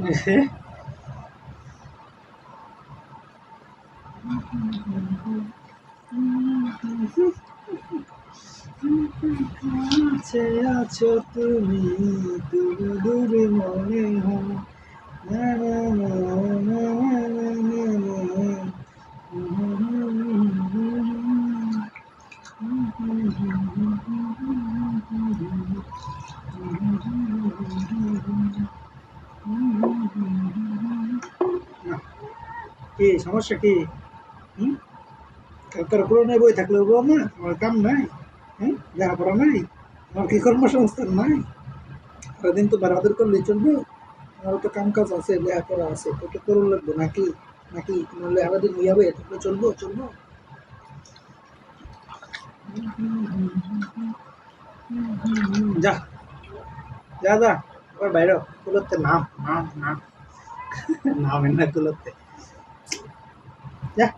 কাছে আছো তুমি দূরে দূরে মনে হয় না না না না না না কি সমস্যা কি? হুম? কালকের পুরোনো বই থাকলে বলবো না আমার কাম নাই। হ্যাঁ, লেখাপড়া নাই, আমার কি কর্মসংস্থান নাই? সারাদিন তো বেড়াদের করলেই চলবে? আমারও তো কাম কাজ আছে, লেখাপড়া আছে, তো তো করুন লাগবে নাকি? নাকি তোমার সারাদিন হয়ে যাবে তারপরে চলবো চলবো? যা যা যা, আবার বাইরে কুলোতে নাম নাম নাম নাম এনে কুলোতে যা।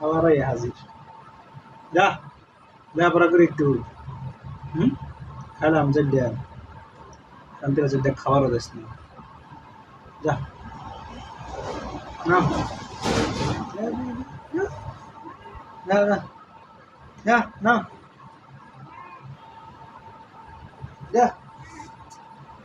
আবার এই হাজির। যা, লেখাপড়া করে একটু হুম খাইলাম যে দেন শান্তি আছে, দেখ খাবারও দিস না। যা নাম যা যা যা নাম যা।